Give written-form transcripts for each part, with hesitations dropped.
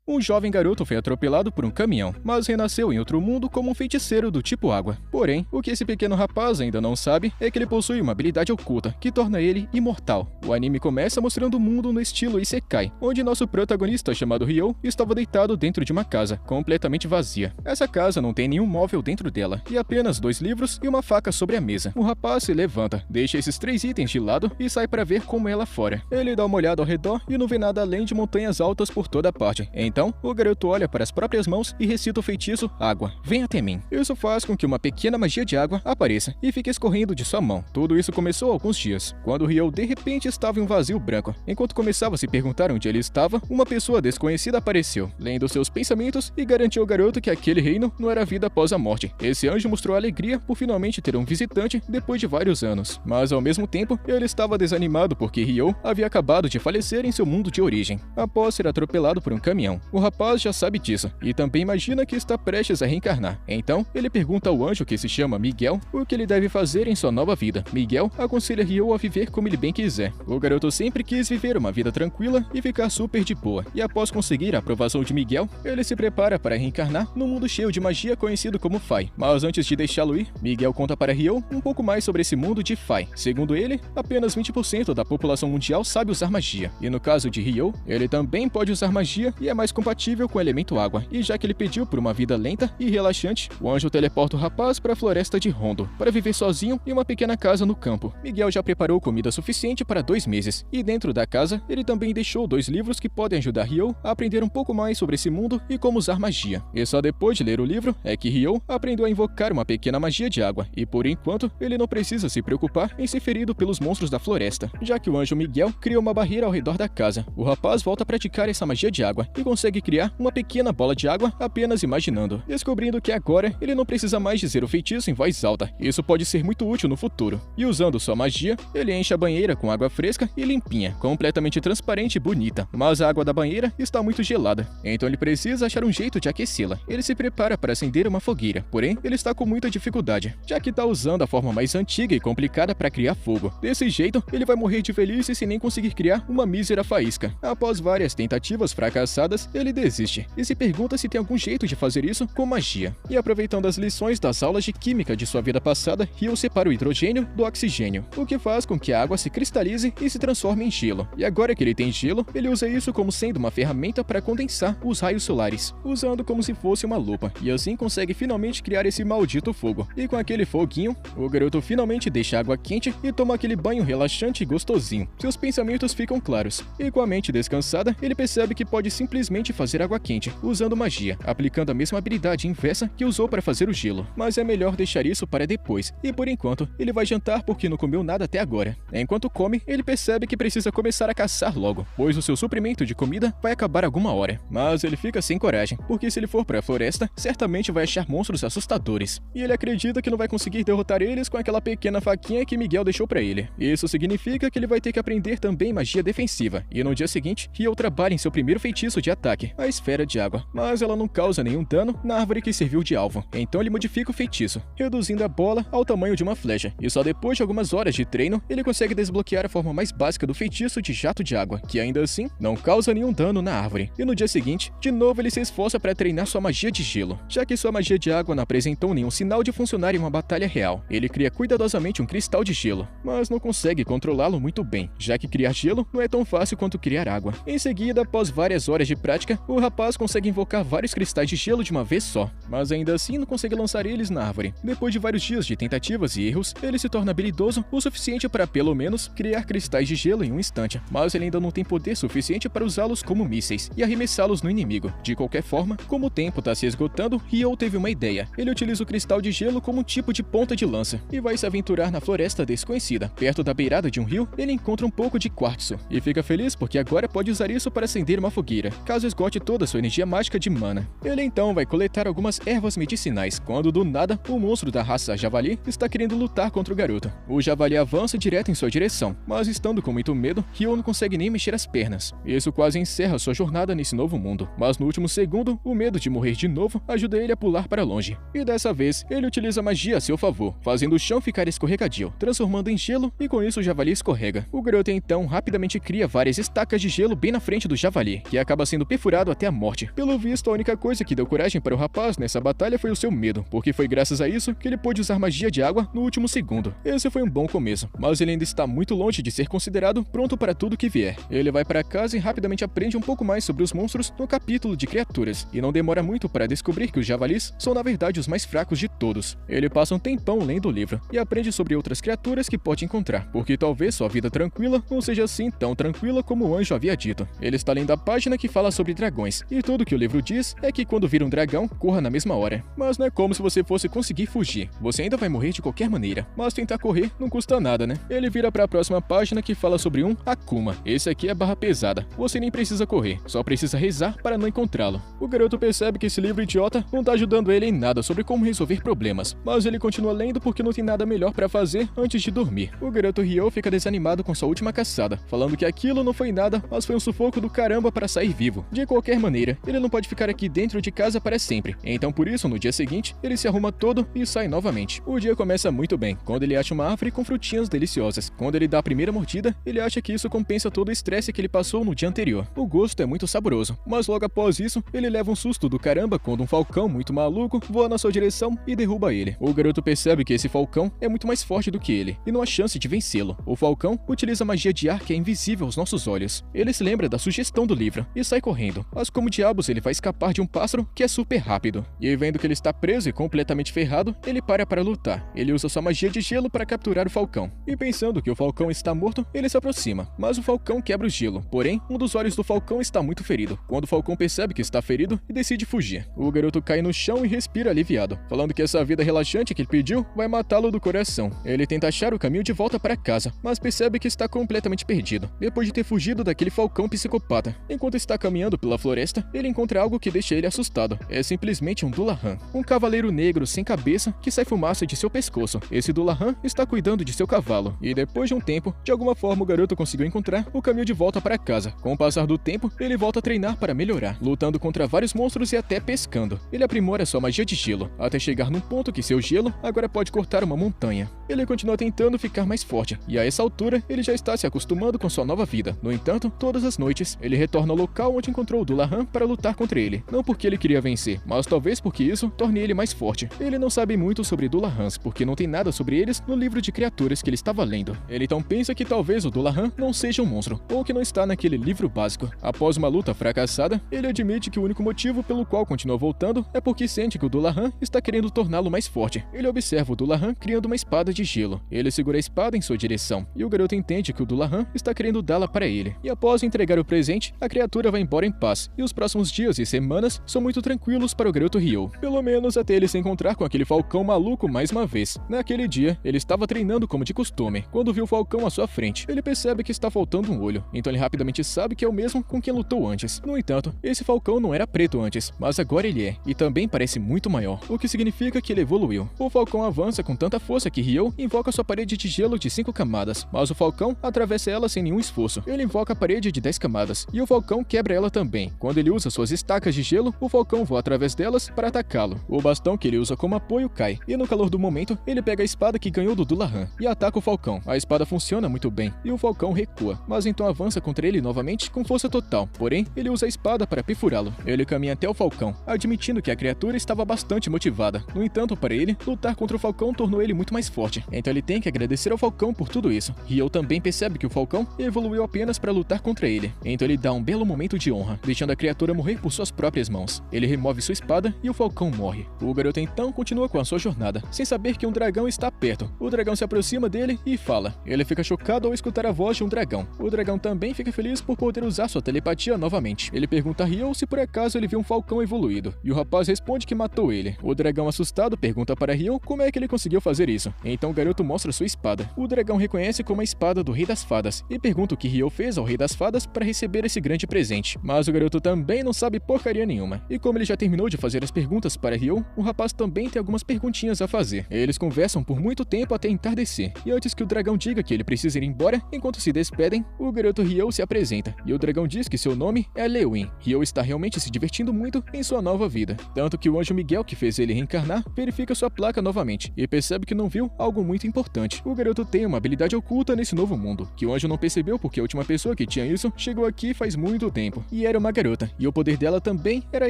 Um jovem garoto foi atropelado por um caminhão, mas renasceu em outro mundo como um feiticeiro do tipo água. Porém, o que esse pequeno rapaz ainda não sabe é que ele possui uma habilidade oculta que torna ele imortal. O anime começa mostrando o mundo no estilo Isekai, onde nosso protagonista chamado Ryo estava deitado dentro de uma casa, completamente vazia. Essa casa não tem nenhum móvel dentro dela, e apenas 2 livros e uma faca sobre a mesa. O rapaz se levanta, deixa esses 3 itens de lado e sai para ver como é lá fora. Ele dá uma olhada ao redor e não vê nada além de montanhas altas por toda parte. Então, o garoto olha para as próprias mãos e recita o feitiço Água, vem até mim. Isso faz com que uma pequena magia de água apareça e fique escorrendo de sua mão. Tudo isso começou há alguns dias, quando Ryo de repente estava em um vazio branco. Enquanto começava a se perguntar onde ele estava, uma pessoa desconhecida apareceu, lendo seus pensamentos e garantiu ao garoto que aquele reino não era vida após a morte. Esse anjo mostrou alegria por finalmente ter um visitante depois de vários anos, mas ao mesmo tempo ele estava desanimado porque Ryo havia acabado de falecer em seu mundo de origem, após ser atropelado por um caminhão. O rapaz já sabe disso e também imagina que está prestes a reencarnar. Então, ele pergunta ao anjo, que se chama Miguel, o que ele deve fazer em sua nova vida. Miguel aconselha Ryo a viver como ele bem quiser. O garoto sempre quis viver uma vida tranquila e ficar super de boa, e após conseguir a aprovação de Miguel, ele se prepara para reencarnar num mundo cheio de magia conhecido como Fai. Mas antes de deixá-lo ir, Miguel conta para Ryo um pouco mais sobre esse mundo de Fai. Segundo ele, apenas 20% da população mundial sabe usar magia, e no caso de Ryo, ele também pode usar magia e é mais compatível com o elemento água. E já que ele pediu por uma vida lenta e relaxante, o anjo teleporta o rapaz para a floresta de Rondo, para viver sozinho em uma pequena casa no campo. Miguel já preparou comida suficiente para 2 meses, e dentro da casa, ele também deixou 2 livros que podem ajudar Ryo a aprender um pouco mais sobre esse mundo e como usar magia. E só depois de ler o livro é que Ryo aprendeu a invocar uma pequena magia de água, e por enquanto, ele não precisa se preocupar em ser ferido pelos monstros da floresta, já que o anjo Miguel criou uma barreira ao redor da casa. O rapaz volta a praticar essa magia de água e consegue criar uma pequena bola de água apenas imaginando, descobrindo que agora ele não precisa mais dizer o feitiço em voz alta. Isso pode ser muito útil no futuro. E usando sua magia, ele enche a banheira com água fresca e limpinha, completamente transparente e bonita, mas a água da banheira está muito gelada, então ele precisa achar um jeito de aquecê-la. Ele se prepara para acender uma fogueira, porém ele está com muita dificuldade, já que está usando a forma mais antiga e complicada para criar fogo. Desse jeito, ele vai morrer de velhice sem nem conseguir criar uma mísera faísca. Após várias tentativas fracassadas, ele desiste e se pergunta se tem algum jeito de fazer isso com magia. E aproveitando as lições das aulas de química de sua vida passada, Ryo separa o hidrogênio do oxigênio, o que faz com que a água se cristalize e se transforme em gelo. E agora que ele tem gelo, ele usa isso como sendo uma ferramenta para condensar os raios solares, usando como se fosse uma lupa, e assim consegue finalmente criar esse maldito fogo. E com aquele foguinho, o garoto finalmente deixa a água quente e toma aquele banho relaxante e gostosinho. Seus pensamentos ficam claros, e com a mente descansada, ele percebe que pode simplesmente fazer água quente, usando magia, aplicando a mesma habilidade inversa que usou para fazer o gelo. Mas é melhor deixar isso para depois, e por enquanto, ele vai jantar porque não comeu nada até agora. Enquanto come, ele percebe que precisa começar a caçar logo, pois o seu suprimento de comida vai acabar alguma hora. Mas ele fica sem coragem, porque se ele for para a floresta, certamente vai achar monstros assustadores, e ele acredita que não vai conseguir derrotar eles com aquela pequena faquinha que Miguel deixou para ele. Isso significa que ele vai ter que aprender também magia defensiva, e no dia seguinte, Ryo trabalha em seu primeiro feitiço de ataque, a esfera de água, mas ela não causa nenhum dano na árvore que serviu de alvo. Então ele modifica o feitiço, reduzindo a bola ao tamanho de uma flecha, e só depois de algumas horas de treino, ele consegue desbloquear a forma mais básica do feitiço de jato de água, que ainda assim não causa nenhum dano na árvore. E no dia seguinte, de novo ele se esforça para treinar sua magia de gelo, já que sua magia de água não apresentou nenhum sinal de funcionar em uma batalha real. Ele cria cuidadosamente um cristal de gelo, mas não consegue controlá-lo muito bem, já que criar gelo não é tão fácil quanto criar água. Em seguida, após várias horas de prática, o rapaz consegue invocar vários cristais de gelo de uma vez só, mas ainda assim não consegue lançar eles na árvore. Depois de vários dias de tentativas e erros, ele se torna habilidoso o suficiente para, pelo menos, criar cristais de gelo em um instante, mas ele ainda não tem poder suficiente para usá-los como mísseis e arremessá-los no inimigo. De qualquer forma, como o tempo está se esgotando, Ryo teve uma ideia. Ele utiliza o cristal de gelo como um tipo de ponta de lança e vai se aventurar na floresta desconhecida. Perto da beirada de um rio, ele encontra um pouco de quartzo e fica feliz porque agora pode usar isso para acender uma fogueira, caso esgote toda a sua energia mágica de mana. Ele então vai coletar algumas ervas medicinais, quando do nada, o monstro da raça javali está querendo lutar contra o garoto. O javali avança direto em sua direção, mas estando com muito medo, Ryo não consegue nem mexer as pernas. Isso quase encerra sua jornada nesse novo mundo, mas no último segundo, o medo de morrer de novo ajuda ele a pular para longe. E dessa vez, ele utiliza magia a seu favor, fazendo o chão ficar escorregadio, transformando em gelo, e com isso o javali escorrega. O garoto então rapidamente cria várias estacas de gelo bem na frente do javali, que acaba sendo perfurado até a morte. Pelo visto, a única coisa que deu coragem para o rapaz nessa batalha foi o seu medo, porque foi graças a isso que ele pôde usar magia de água no último segundo. Esse foi um bom começo, mas ele ainda está muito longe de ser considerado pronto para tudo que vier. Ele vai para casa e rapidamente aprende um pouco mais sobre os monstros no capítulo de criaturas, e não demora muito para descobrir que os javalis são na verdade os mais fracos de todos. Ele passa um tempão lendo o livro e aprende sobre outras criaturas que pode encontrar, porque talvez sua vida tranquila não seja assim tão tranquila como o anjo havia dito. Ele está lendo a página que fala sobre dragões, e tudo que o livro diz é que quando vir um dragão, corra na mesma hora. Mas não é como se você fosse conseguir fugir, você ainda vai morrer de qualquer maneira, mas tentar correr não custa nada, né? Ele vira para a próxima página que fala sobre um Akuma. Esse aqui é barra pesada, você nem precisa correr, só precisa rezar para não encontrá-lo. O garoto percebe que esse livro idiota não tá ajudando ele em nada sobre como resolver problemas, mas ele continua lendo porque não tem nada melhor para fazer antes de dormir. O garoto Ryo fica desanimado com sua última caçada, falando que aquilo não foi nada, mas foi um sufoco do caramba para sair vivo. De qualquer maneira, ele não pode ficar aqui dentro de casa para sempre, então por isso, no dia seguinte, ele se arruma todo e sai novamente. O dia começa muito bem, quando ele acha uma árvore com frutinhas deliciosas. Quando ele dá a primeira mordida, ele acha que isso compensa todo o estresse que ele passou no dia anterior. O gosto é muito saboroso, mas logo após isso, ele leva um susto do caramba quando um falcão muito maluco voa na sua direção e derruba ele. O garoto percebe que esse falcão é muito mais forte do que ele, e não há chance de vencê-lo. O falcão utiliza magia de ar que é invisível aos nossos olhos. Ele se lembra da sugestão do livro e sai correndo, mas como diabos ele vai escapar de um pássaro que é super rápido. E vendo que ele está preso e completamente ferrado, ele para lutar. Ele usa sua magia de gelo para capturar o falcão. E pensando que o falcão está morto, ele se aproxima, mas o falcão quebra o gelo. Porém, um dos olhos do falcão está muito ferido. Quando o falcão percebe que está ferido e decide fugir, o garoto cai no chão e respira aliviado, falando que essa vida relaxante que ele pediu vai matá-lo do coração. Ele tenta achar o caminho de volta para casa, mas percebe que está completamente perdido, depois de ter fugido daquele falcão psicopata. Enquanto está caminhando pela floresta, ele encontra algo que deixa ele assustado. É simplesmente um Dullahan, um cavaleiro negro sem cabeça que sai fumaça de seu pescoço. Esse Dullahan está cuidando de seu cavalo, e depois de um tempo, de alguma forma o garoto conseguiu encontrar o caminho de volta para casa. Com o passar do tempo, ele volta a treinar para melhorar, lutando contra vários monstros e até pescando. Ele aprimora sua magia de gelo, até chegar num ponto que seu gelo agora pode cortar uma montanha. Ele continua tentando ficar mais forte, e a essa altura, ele já está se acostumando com sua nova vida. No entanto, todas as noites, ele retorna ao local onde encontrou o Dullahan para lutar contra ele. Não porque ele queria vencer, mas talvez porque isso torne ele mais forte. Ele não sabe muito sobre Dullahans, porque não tem nada sobre eles no livro de criaturas que ele estava lendo. Ele então pensa que talvez o Dullahan não seja um monstro, ou que não está naquele livro básico. Após uma luta fracassada, ele admite que o único motivo pelo qual continua voltando é porque sente que o Dullahan está querendo torná-lo mais forte. Ele observa o Dullahan criando uma espada de gelo. Ele segura a espada em sua direção, e o garoto entende que o Dullahan está querendo dá-la para ele. E após entregar o presente, a criatura vai embora em paz, e os próximos dias e semanas são muito tranquilos para o garoto Ryo. Pelo menos até ele se encontrar com aquele falcão maluco mais uma vez. Naquele dia, ele estava treinando como de costume, quando viu o falcão à sua frente. Ele percebe que está faltando um olho, então ele rapidamente sabe que é o mesmo com quem lutou antes. No entanto, esse falcão não era preto antes, mas agora ele é, e também parece muito maior, o que significa que ele evoluiu. O falcão avança com tanta força que Ryo invoca sua parede de gelo de 5 camadas, mas o falcão atravessa ela sem nenhum esforço. Ele invoca a parede de 10 camadas, e o falcão quebra ela também. Quando ele usa suas estacas de gelo, o falcão voa através delas para atacá-lo. O bastão que ele usa como apoio cai, e no calor do momento, ele pega a espada que ganhou do Dullahan e ataca o falcão. A espada funciona muito bem, e o falcão recua, mas então avança contra ele novamente com força total. Porém, ele usa a espada para perfurá-lo. Ele caminha até o falcão, admitindo que a criatura estava bastante motivada. No entanto, para ele, lutar contra o falcão tornou ele muito mais forte, então ele tem que agradecer ao falcão por tudo isso. Ryo também percebe que o falcão evoluiu apenas para lutar contra ele, então ele dá um belo momento de honra, deixando a criatura morrer por suas próprias mãos. Ele remove sua espada e o falcão morre. O garoto então continua com a sua jornada, sem saber que um dragão está perto. O dragão se aproxima dele e fala. Ele fica chocado ao escutar a voz de um dragão. O dragão também fica feliz por poder usar sua telepatia novamente. Ele pergunta a Ryo se por acaso ele viu um falcão evoluído, e o rapaz responde que matou ele. O dragão assustado pergunta para Ryo como é que ele conseguiu fazer isso. Então o garoto mostra sua espada. O dragão reconhece como a espada do Rei das Fadas e pergunta o que Ryo fez ao Rei das Fadas para receber esse grande presente. Mas o garoto também não sabe porcaria nenhuma. E como ele já terminou de fazer as perguntas para Ryo, o rapaz também tem algumas perguntinhas a fazer. Eles conversam por muito tempo até entardecer, e antes que o dragão diga que ele precisa ir embora, enquanto se despedem, o garoto Ryo se apresenta, e o dragão diz que seu nome é Lewin. Ryo está realmente se divertindo muito em sua nova vida, tanto que o anjo Miguel que fez ele reencarnar verifica sua placa novamente, e percebe que não viu algo muito importante. O garoto tem uma habilidade oculta nesse novo mundo, que o anjo não percebeu porque a última pessoa que tinha isso chegou aqui faz muito tempo, e era uma garota, e o poder dela também era a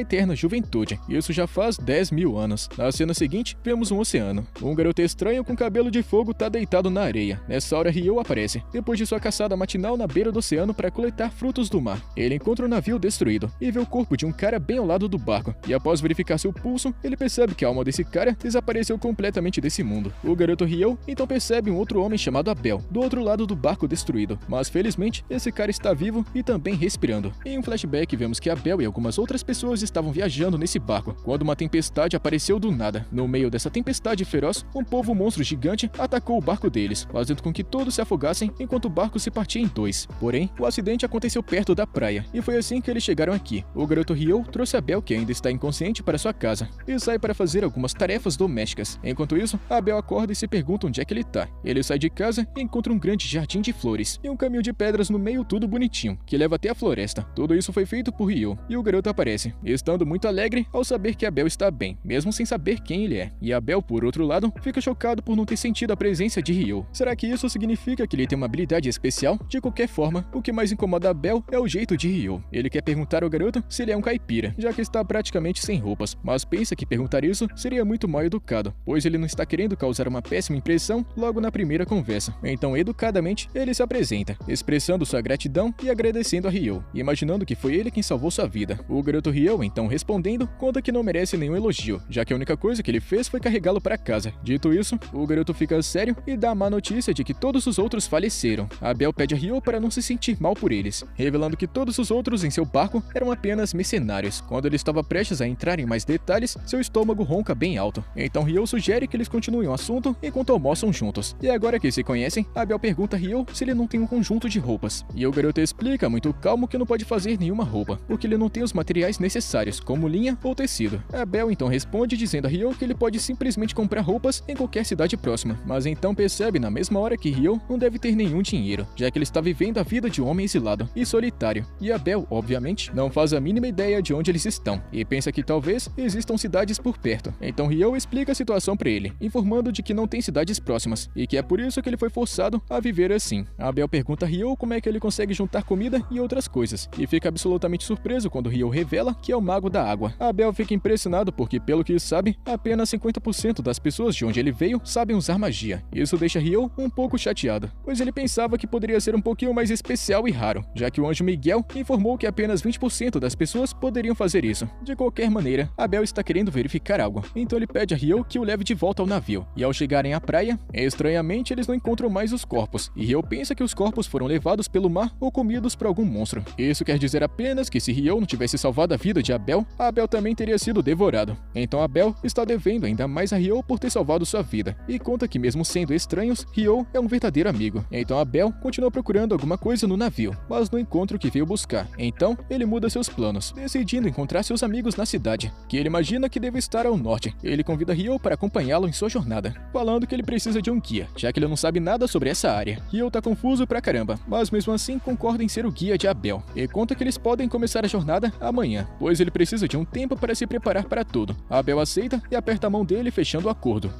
eterna juventude. Isso já faz 10.000 anos. Na cena seguinte, vemos um oceano. Um garoto estranho com cabelo de fogo tá deitado na areia. Nessa hora, Ryo aparece, depois de sua caçada matinal na beira do oceano para coletar frutos do mar. Ele encontra o navio destruído e vê o corpo de um cara bem ao lado do barco, e após verificar seu pulso, ele percebe que a alma desse cara desapareceu completamente desse mundo. O garoto Ryo então percebe um outro homem chamado Abel, do outro lado do barco destruído, mas felizmente esse cara está vivo e também respirando. Em um flashback vemos que Abel e algumas outras pessoas estavam viajando nesse barco, quando uma tempestade apareceu do nada. No meio dessa tempestade feroz, um povo monstro gigante atacou o barco deles, fazendo com que todos se afogassem enquanto o barco se partia em dois. Porém, o acidente aconteceu perto da praia, e foi assim que eles chegaram aqui. O garoto Ryo trouxe Abel, que ainda está inconsciente, para sua casa, e sai para fazer algumas tarefas domésticas. Enquanto isso, Abel acorda e se pergunta onde é que ele tá. Ele sai de casa e encontra um grande jardim de flores, e um caminho de pedras no meio tudo bonitinho, que leva até a floresta. Tudo isso foi feito por Ryo, e o garoto aparece, estando muito alegre ao saber que Abel está bem, mesmo sem saber quem ele é. E Abel, por outro lado, fica chocado por não ter sentido a presença de Ryo. Será que isso significa que ele tem uma habilidade especial? De qualquer forma, o que mais incomoda Abel é o jeito de Ryo. Ele quer perguntar ao garoto se ele é um caipira, já que está praticamente sem roupas, mas pensa que perguntar isso seria muito mal educado, pois ele não está querendo causar uma péssima impressão logo na primeira conversa. Então, educadamente, ele se apresenta, expressando sua gratidão e agradecendo a Ryo, imaginando que foi ele quem salvou sua vida. O garoto Ryo, então respondendo, conta que não merece nenhum elogio, já que a única coisa que ele fez foi carregá-lo para casa. Dito isso, o garoto fica sério e dá a má notícia de que todos os outros faleceram. Abel pede a Ryo para não se sentir mal por eles, revelando que todos os outros em seu barco eram apenas mercenários. Quando ele estava prestes a entrar em mais detalhes, seu estômago ronca bem alto. Então Ryo sugere que eles continuem o assunto enquanto almoçam juntos. E agora que se conhecem, Abel pergunta a Ryo se ele não tem um conjunto de roupas. E o garoto explica muito calmo que não pode fazer nenhuma roupa, porque ele não tem os materiais necessários, como linha ou tecido. Abel então responde dizendo a Ryo que ele pode simplesmente comprar roupas em qualquer cidade próxima, mas então percebe na mesma hora que Ryo não deve ter nenhum dinheiro, já que ele está vivendo a vida de um homem exilado e solitário. E Abel, obviamente, não faz a mínima ideia de onde eles estão, e pensa que talvez existam cidades por perto. Então Ryo explica a situação para ele, informando de que não tem cidades próximas, e que é por isso que ele foi forçado a viver assim. Abel pergunta a Ryo como é que ele consegue juntar comida e outras coisas, e fica absolutamente surpreso quando Ryo revela que é o mago da água. Abel fica impressionado porque, pelo que sabe, apenas 50% das pessoas de onde ele veio sabem usar magia. Isso deixa Ryo um pouco chateado, pois ele pensava que poderia ser um pouquinho mais especial e raro, já que o anjo Miguel informou que apenas 20% das pessoas poderiam fazer isso. De qualquer maneira, Abel está querendo verificar algo, então ele pede a Ryo que o leve de volta ao navio. E ao chegarem à praia, estranhamente eles não encontram mais os corpos, e Ryo pensa que os corpos foram levados pelo mar ou comidos por algum monstro. Isso quer dizer apenas que se Ryo não tivesse salvado a vida de Abel, Abel também teria sido devorado. Então Abel está devendo ainda mais a Ryo por ter salvado sua vida, e conta que mesmo sendo estranhos, Ryo é um verdadeiro amigo. Então Abel continua procurando alguma coisa no navio, mas não encontra o que veio buscar. Então ele muda seus planos, decidindo encontrar seus amigos na cidade, que ele imagina que deve estar ao norte. Ele convida Ryo para acompanhá-lo em sua jornada, falando que ele precisa de um guia, já que ele não sabe nada sobre essa área. Ryo tá confuso pra caramba, mas mesmo assim concorda em ser o guia de Abel, e conta que eles podem começar a jornada amanhã, pois ele precisa de um tempo para se preparar para tudo. Abel aceita e aperta a mão dele, fechando o acordo.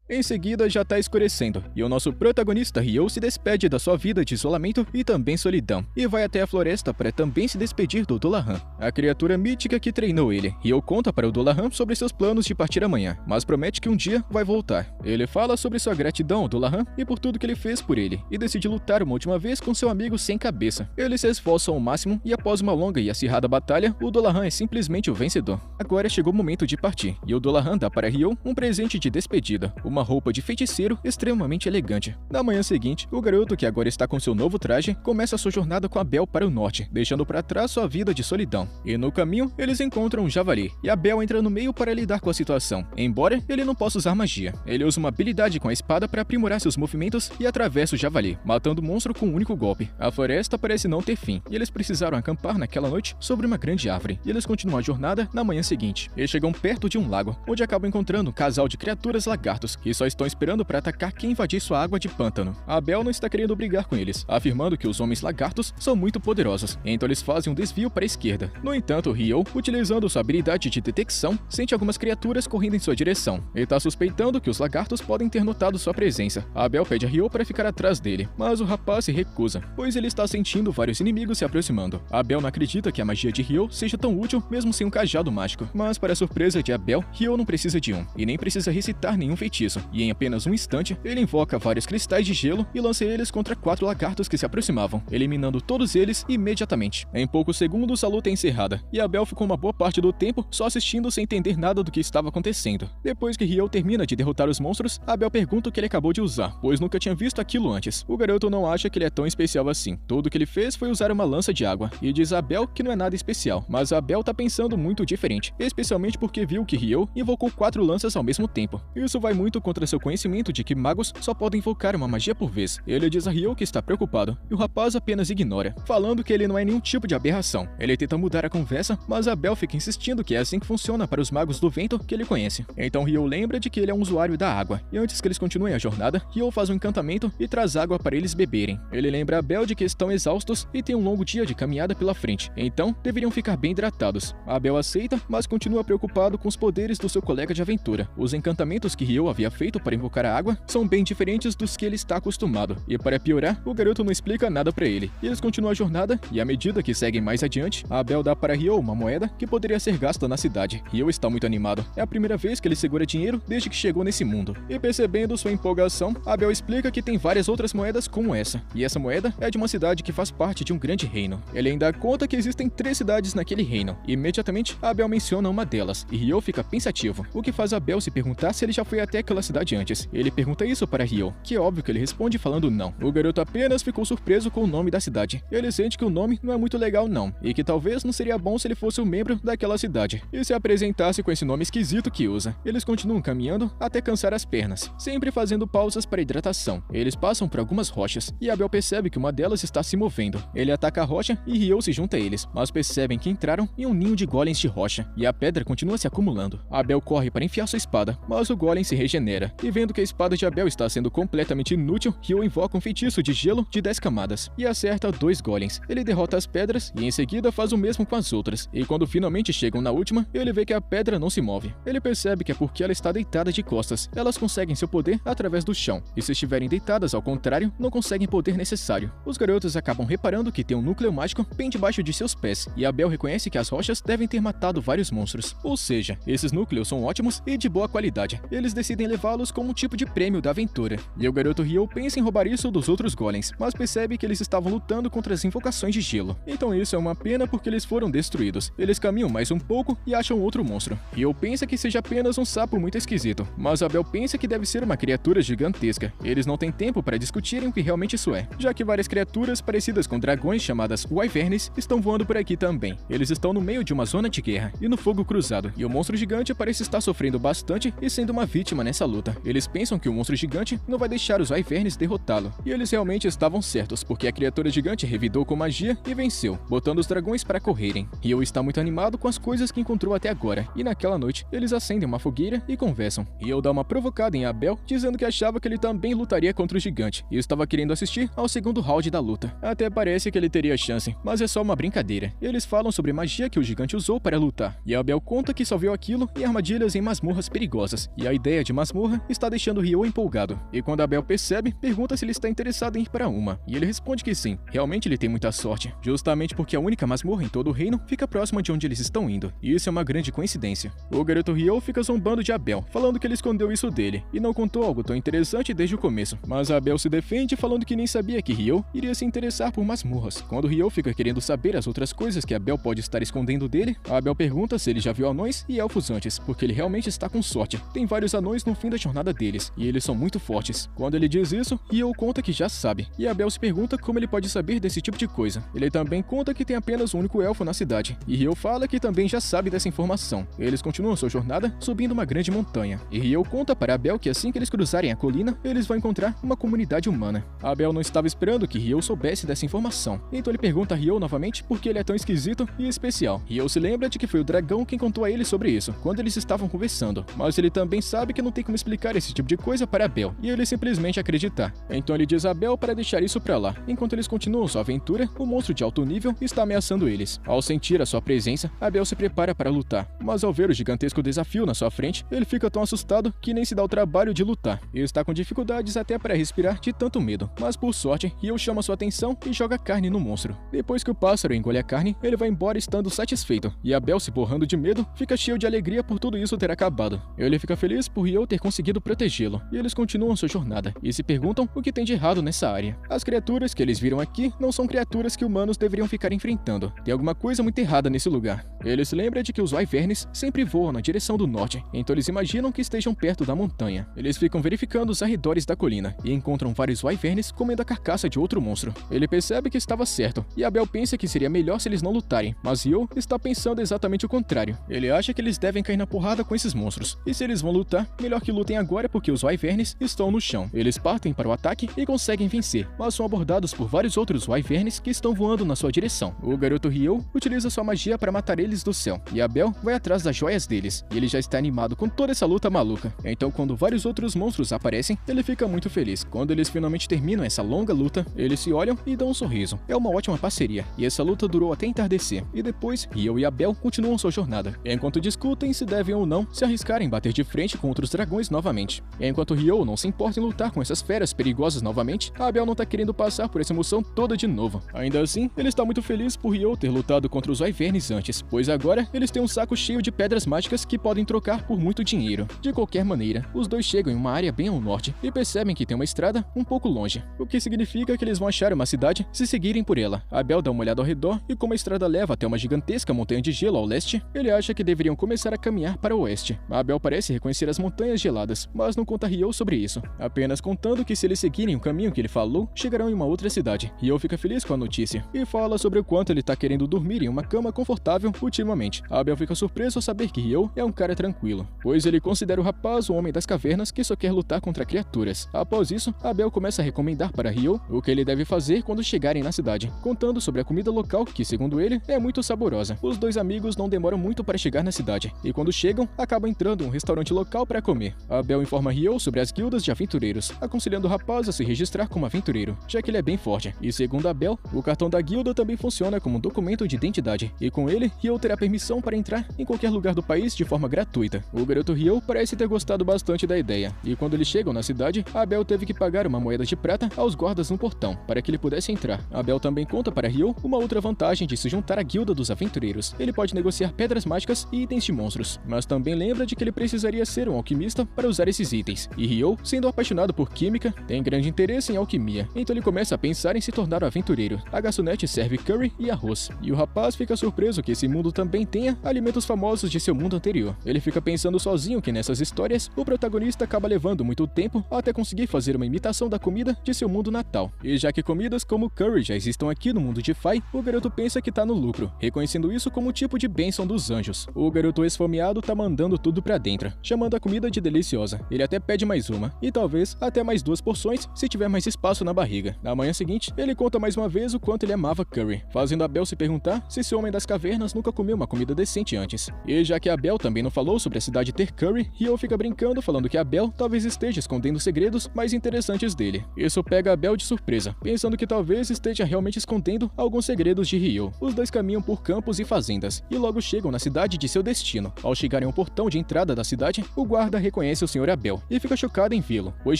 Em seguida, já tá escurecendo, e o nosso protagonista Ryo se despede da sua vida de isolamento e também solidão, e vai até a floresta para também se despedir do Dullahan, a criatura mítica que treinou ele. Ryo conta para o Dullahan sobre seus planos de partir amanhã, mas promete que um dia vai voltar. Ele fala sobre sua gratidão ao Dullahan e por tudo que ele fez por ele, e decide lutar uma última vez com seu amigo sem cabeça. Eles se esforçam ao máximo, e após uma longa e acirrada batalha, o Dullahan é simplesmente o vencedor. Agora chegou o momento de partir, e o Dullahan dá para Ryo um presente de despedida, uma roupa de feiticeiro extremamente elegante. Na manhã seguinte, o garoto, que agora está com seu novo traje, começa sua jornada com Abel para o norte, deixando para trás sua vida de solidão. E no caminho, eles encontram um javali, e Abel entra no meio para lidar com a situação. Embora ele não possa usar magia, ele usa uma habilidade com a espada para aprimorar seus movimentos e atravessa o javali, matando o monstro com um único golpe. A floresta parece não ter fim, e eles precisaram acampar naquela noite sobre uma grande árvore, e eles continuam a jornada na manhã seguinte. Eles chegam perto de um lago, onde acabam encontrando um casal de criaturas lagartos que só estão esperando para atacar quem invadir sua água de pântano. Abel não está querendo brigar com eles, afirmando que os homens lagartos são muito poderosos, então eles fazem um desvio para a esquerda. No entanto, Ryo, utilizando sua habilidade de detecção, sente algumas criaturas correndo em sua direção. Ele está suspeitando que os lagartos podem ter notado sua presença. Abel pede a Ryo para ficar atrás dele, mas o rapaz se recusa, pois ele está sentindo vários inimigos se aproximando. Abel não acredita que a magia de Ryo seja tão útil mesmo sem um cajado mágico, mas para a surpresa de Abel, Ryo não precisa de um, e nem precisa recitar nenhum feitiço, e em apenas um instante, ele invoca vários cristais de gelo e lança eles contra 4 lagartos que se aproximavam, eliminando todos eles imediatamente. Em poucos segundos, a luta é encerrada, e Abel ficou uma boa parte do tempo só assistindo sem entender nada do que estava acontecendo. Depois que Ryo termina de derrotar os monstros, Abel pergunta o que ele acabou de usar, pois nunca tinha visto aquilo antes. O garoto não acha que ele é tão especial assim. Tudo que ele fez foi usar uma lança de água, e diz a Abel que não é nada especial, mas Abel tá pensando muito diferente, especialmente porque viu que Ryo invocou 4 lanças ao mesmo tempo. Isso vai muito contra seu conhecimento de que magos só podem invocar uma magia por vez. Ele diz a Ryo que está preocupado, e o rapaz apenas ignora, falando que ele não é nenhum tipo de aberração. Ele tenta mudar a conversa, mas Abel fica insistindo que é assim que funciona para os magos do vento que ele conhece. Então Ryo lembra de que ele é um usuário da água, e antes que eles continuem a jornada, Ryo faz um encantamento e traz água para eles beberem. Ele lembra Abel de que estão exaustos e tem um longo dia de caminhada pela frente, então deveriam ficar bem hidratados. Abel aceita, mas continua preocupado com os poderes do seu colega de aventura. Os encantamentos que Ryo havia feito para invocar a água são bem diferentes dos que ele está acostumado, e para piorar, o garoto não explica nada para ele. Eles continuam a jornada, e à medida que seguem mais adiante, Abel dá para Ryo uma moeda que poderia ser gasta na cidade. Ryo está muito animado. É a primeira vez que ele segura dinheiro desde que chegou nesse mundo. E percebendo sua empolgação, Abel explica que tem várias outras moedas como essa, e essa moeda é de uma cidade que faz parte de um grande reino. Ele ainda conta que existem 3 cidades naquele reino, e imediatamente Abel menciona uma delas, e Ryo fica pensativo, o que faz Abel se perguntar se ele já foi até aquela cidade antes. Ele pergunta isso para Ryo, que é óbvio que ele responde falando não. O garoto apenas ficou surpreso com o nome da cidade. Ele sente que o nome não é muito legal não, e que talvez não seria bom se ele fosse um membro daquela cidade, e se apresentasse com esse nome esquisito que usa. Eles continuam caminhando até cansar as pernas, sempre fazendo pausas para hidratação. Eles passam por algumas rochas, e Abel percebe que uma delas está se movendo. Ele ataca a rocha e Ryo se junta a eles, mas percebem que entraram em um ninho de golems de rocha, e a pedra continua se acumulando. Abel corre para enfiar sua espada, mas o golem se regenera, e vendo que a espada de Abel está sendo completamente inútil, Ryo invoca um feitiço de gelo de 10 camadas, e acerta 2 golems. Ele derrota as pedras, e em seguida faz o mesmo com as outras, e quando finalmente chegam na última, ele vê que a pedra não se move. Ele percebe que é porque ela está deitada de costas. Elas conseguem seu poder através do chão, e se estiverem deitadas ao contrário, não conseguem poder necessário. Os garotos acabam reparando que tem um núcleo mágico bem debaixo de seus pés, e Abel reconhece que as rochas devem ter matado vários monstros. Ou seja, esses núcleos são ótimos e de boa qualidade. Eles decidem levá-los como um tipo de prêmio da aventura. E o garoto Ryo pensa em roubar isso dos outros golems, mas percebe que eles estavam lutando contra as invocações de gelo. Então isso é uma pena porque eles foram destruídos. Eles caminham mais um pouco e acham outro monstro. Ryo pensa que seja apenas um sapo muito esquisito, mas Abel pensa que deve ser uma criatura gigantesca. Eles não têm tempo para discutirem o que realmente isso é, já que várias criaturas parecidas com dragões chamadas wyverns estão voando por aqui também. Eles estão no meio de uma zona de guerra e no fogo cruzado, e o monstro gigante parece estar sofrendo bastante e sendo uma vítima nessa luta. Eles pensam que o monstro gigante não vai deixar os wyverns derrotá-lo, e eles realmente estavam certos, porque a criatura gigante revidou com magia e venceu, botando os dragões para correrem. Ryo está muito animado com as coisas que encontrou até agora, e naquela noite eles acendem uma fogueira e conversam. Ryo dá uma provocada em Abel, dizendo que achava que ele também lutaria contra o gigante, e estava querendo assistir ao segundo round da luta. Até parece que ele teria chance, mas é só uma brincadeira. Eles falam sobre magia que o gigante usou para lutar, e Abel conta que só viu aquilo em armadilhas em masmorras perigosas, e a ideia de masmorra está deixando Ryo empolgado. E quando Abel percebe, pergunta se ele está interessado em ir para uma, e ele responde que sim, realmente ele tem muita sorte, justamente porque a única masmorra em todo o reino fica próxima de onde eles estão indo, e isso é uma grande coincidência. O garoto Ryo fica zombando de Abel, falando que ele escondeu isso dele, e não contou algo tão interessante desde o começo, mas Abel se defende falando que nem sabia que Ryo iria se interessar por masmorras. Quando Ryo fica querendo saber as outras coisas que Abel pode estar escondendo dele, Abel pergunta se ele já viu anões e elfos antes, porque ele realmente está com sorte. Tem vários anões no fim da jornada deles, e eles são muito fortes. Quando ele diz isso, Ryo conta que já sabe, e Abel se pergunta como ele pode saber desse tipo de coisa. Ele também conta que tem apenas um único elfo na cidade, e Ryo fala que também já sabe dessa informação. Eles continuam sua jornada subindo uma grande montanha, e Ryo conta para Abel que assim que eles cruzarem a colina, eles vão encontrar uma comunidade humana. Abel não estava esperando que Ryo soubesse dessa informação, então ele pergunta a Ryo novamente por que ele é tão esquisito e especial. Ryo se lembra de que foi o dragão quem contou a ele sobre isso, quando eles estavam conversando, mas ele também sabe que não tem como como explicar esse tipo de coisa para Abel, e ele simplesmente acreditar. Então ele diz a Abel para deixar isso pra lá. Enquanto eles continuam sua aventura, o monstro de alto nível está ameaçando eles. Ao sentir a sua presença, Abel se prepara para lutar, mas ao ver o gigantesco desafio na sua frente, ele fica tão assustado que nem se dá o trabalho de lutar, e está com dificuldades até para respirar de tanto medo. Mas por sorte, Ryo chama sua atenção e joga carne no monstro. Depois que o pássaro engole a carne, ele vai embora estando satisfeito, e Abel, se borrando de medo, fica cheio de alegria por tudo isso ter acabado. Ele fica feliz por Ryo ter conseguido protegê-lo, e eles continuam sua jornada, e se perguntam o que tem de errado nessa área. As criaturas que eles viram aqui não são criaturas que humanos deveriam ficar enfrentando. Tem alguma coisa muito errada nesse lugar. Ele se lembra de que os wyverns sempre voam na direção do norte, então eles imaginam que estejam perto da montanha. Eles ficam verificando os arredores da colina, e encontram vários wyverns comendo a carcaça de outro monstro. Ele percebe que estava certo, e Abel pensa que seria melhor se eles não lutarem, mas Ryo está pensando exatamente o contrário. Ele acha que eles devem cair na porrada com esses monstros, e se eles vão lutar, melhor que lutem agora porque os wyverns estão no chão. Eles partem para o ataque e conseguem vencer, mas são abordados por vários outros wyverns que estão voando na sua direção. O garoto Ryo utiliza sua magia para matar eles do céu, e Abel vai atrás das joias deles, e ele já está animado com toda essa luta maluca. Então quando vários outros monstros aparecem, ele fica muito feliz. Quando eles finalmente terminam essa longa luta, eles se olham e dão um sorriso. É uma ótima parceria, e essa luta durou até entardecer, e depois Ryo e Abel continuam sua jornada, enquanto discutem se devem ou não se arriscar em bater de frente com outros dragões novamente. Enquanto Ryo não se importa em lutar com essas feras perigosas novamente, Abel não tá querendo passar por essa emoção toda de novo. Ainda assim, ele está muito feliz por Ryo ter lutado contra os wyverns antes, pois agora eles têm um saco cheio de pedras mágicas que podem trocar por muito dinheiro. De qualquer maneira, os dois chegam em uma área bem ao norte e percebem que tem uma estrada um pouco longe, o que significa que eles vão achar uma cidade se seguirem por ela. Abel dá uma olhada ao redor e como a estrada leva até uma gigantesca montanha de gelo ao leste, ele acha que deveriam começar a caminhar para o oeste. Abel parece reconhecer as montanhas geladas, mas não conta a Ryo sobre isso, apenas contando que se eles seguirem o caminho que ele falou, chegarão em uma outra cidade. Ryo fica feliz com a notícia e fala sobre o quanto ele tá querendo dormir em uma cama confortável ultimamente. Abel fica surpreso ao saber que Ryo é um cara tranquilo, pois ele considera o rapaz o homem das cavernas que só quer lutar contra criaturas. Após isso, Abel começa a recomendar para Ryo o que ele deve fazer quando chegarem na cidade, contando sobre a comida local que, segundo ele, é muito saborosa. Os dois amigos não demoram muito para chegar na cidade, e quando chegam, acabam entrando em um restaurante local para comer. Abel informa Ryo sobre as guildas de aventureiros, aconselhando o rapaz a se registrar como aventureiro, já que ele é bem forte. E segundo Abel, o cartão da guilda também funciona como um documento de identidade, e com ele, Ryo terá permissão para entrar em qualquer lugar do país de forma gratuita. O garoto Ryo parece ter gostado bastante da ideia, e quando eles chegam na cidade, Abel teve que pagar uma moeda de prata aos guardas no portão, para que ele pudesse entrar. Abel também conta para Ryo uma outra vantagem de se juntar à guilda dos aventureiros. Ele pode negociar pedras mágicas e itens de monstros, mas também lembra de que ele precisaria ser um alquimista para usar esses itens. E Ryo, sendo apaixonado por química, tem grande interesse em alquimia, então ele começa a pensar em se tornar um aventureiro. A garçonete serve curry e arroz, e o rapaz fica surpreso que esse mundo também tenha alimentos famosos de seu mundo anterior. Ele fica pensando sozinho que nessas histórias, o protagonista acaba levando muito tempo até conseguir fazer uma imitação da comida de seu mundo natal. E já que comidas como curry já existam aqui no mundo de Fai, o garoto pensa que tá no lucro, reconhecendo isso como tipo de bênção dos anjos. O garoto esfomeado tá mandando tudo pra dentro, chamando a comida de deliciosa. Ele até pede mais uma, e talvez até mais 2 porções se tiver mais espaço na barriga. Na manhã seguinte, ele conta mais uma vez o quanto ele amava curry, fazendo Abel se perguntar se esse homem das cavernas nunca comeu uma comida decente antes. E já que Abel também não falou sobre a cidade ter curry, Ryo fica brincando falando que Abel talvez esteja escondendo segredos mais interessantes dele. Isso pega Abel de surpresa, pensando que talvez esteja realmente escondendo alguns segredos de Ryo. Os dois caminham por campos e fazendas, e logo chegam na cidade de seu destino. Ao chegarem ao portão de entrada da cidade, o guarda reconhece o Sr. Abel, e fica chocado em vê-lo, pois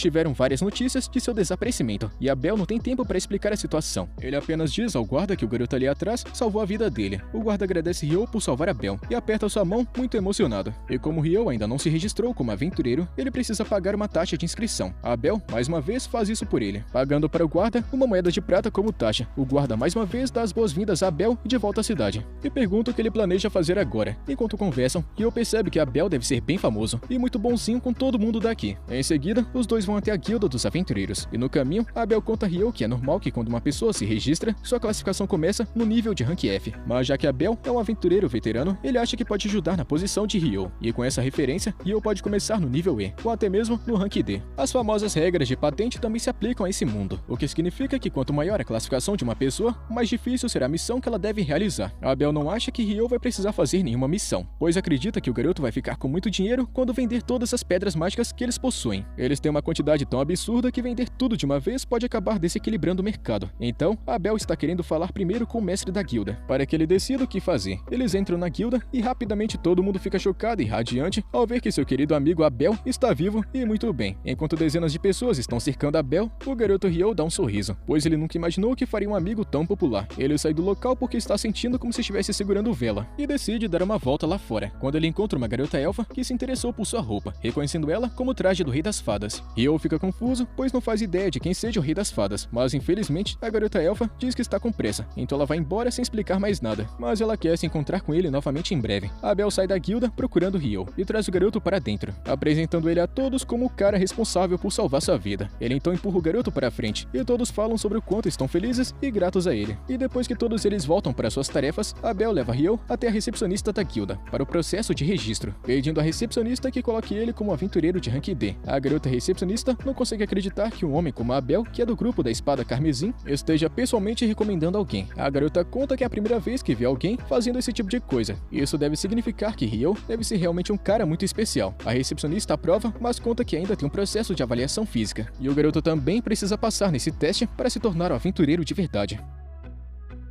tiveram várias notícias de seu desaparecimento, e Abel não tem tempo para explicar a situação. Ele apenas diz ao guarda que o garoto ali atrás salvou a vida dele. O guarda agradece Ryo por salvar Abel, e aperta sua mão muito emocionado. E como Ryo ainda não se registrou como aventureiro, ele precisa pagar uma taxa de inscrição. Abel, mais uma vez, faz isso por ele, pagando para o guarda uma moeda de prata como taxa. O guarda mais uma vez dá as boas-vindas a Abel de volta à cidade, e pergunta o que ele planeja fazer agora. Enquanto conversam, Ryo percebe que Abel deve ser bem famoso, e muito bonzinho com todo mundo daqui. Em seguida, os dois vão até a guilda dos aventureiros, e no caminho, Abel conta a Ryo que é normal que quando uma pessoa se registra, sua classificação começa no nível de rank F, mas já que Abel é um aventureiro veterano, ele acha que pode ajudar na posição de Ryo, e com essa referência, Ryo pode começar no nível E, ou até mesmo no rank D. As famosas regras de patente também se aplicam a esse mundo, o que significa que quanto maior a classificação de uma pessoa, mais difícil será a missão que ela deve realizar. Abel não acha que Ryo vai precisar fazer nenhuma missão, pois acredita que o garoto vai ficar com muito dinheiro quando vender todas as pedras mágicas que eles possuem. Eles têm uma quantidade tão absurda que vender tudo de uma vez pode acabar desequilibrando o mercado. Então, Abel está querendo falar primeiro com o mestre da guilda, para que ele decida o que fazer. Eles entram na guilda e rapidamente todo mundo fica chocado e radiante ao ver que seu querido amigo Abel está vivo e muito bem. Enquanto dezenas de pessoas estão cercando Abel, o garoto Ryo dá um sorriso, pois ele nunca imaginou que faria um amigo tão popular. Ele sai do local porque está sentindo como se estivesse segurando vela e decide dar uma volta lá fora, quando ele encontra uma garota elfa que se interessou por sua roupa, reconhecendo ela como o traje do Rei das Fadas. Ryo fica confuso, pois não faz ideia de quem seja o Rei das Fadas, mas infelizmente a garota elfa diz que está com pressa, então ela vai embora sem explicar mais nada, mas ela quer se encontrar com ele novamente em breve. Abel sai da guilda procurando Ryo e traz o garoto para dentro, apresentando ele a todos como o cara responsável por salvar sua vida. Ele então empurra o garoto para frente e todos falam sobre o quanto estão felizes e gratos a ele. E depois que todos eles voltam para suas tarefas, Abel leva Ryo até a recepcionista da guilda para o processo de registro, pedindo à recepcionista que coloque ele como aventureiro de rank D. A garota recepcionista não consegue acreditar que um homem como Abel, que é do grupo da Espada Carmesim, esteja pessoalmente recomendando alguém. A garota conta que é a primeira vez que vê alguém fazendo esse tipo de coisa. Isso deve significar que Ryo deve ser realmente um cara muito especial. A recepcionista aprova, mas conta que ainda tem um processo de avaliação física. E o garoto também precisa passar nesse teste para se tornar um aventureiro de verdade.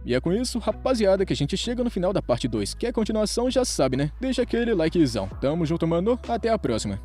E é com isso, rapaziada, que a gente chega no final da parte 2. Quer continuação, já sabe, né? Deixa aquele likezão. Tamo junto, mano. Até a próxima.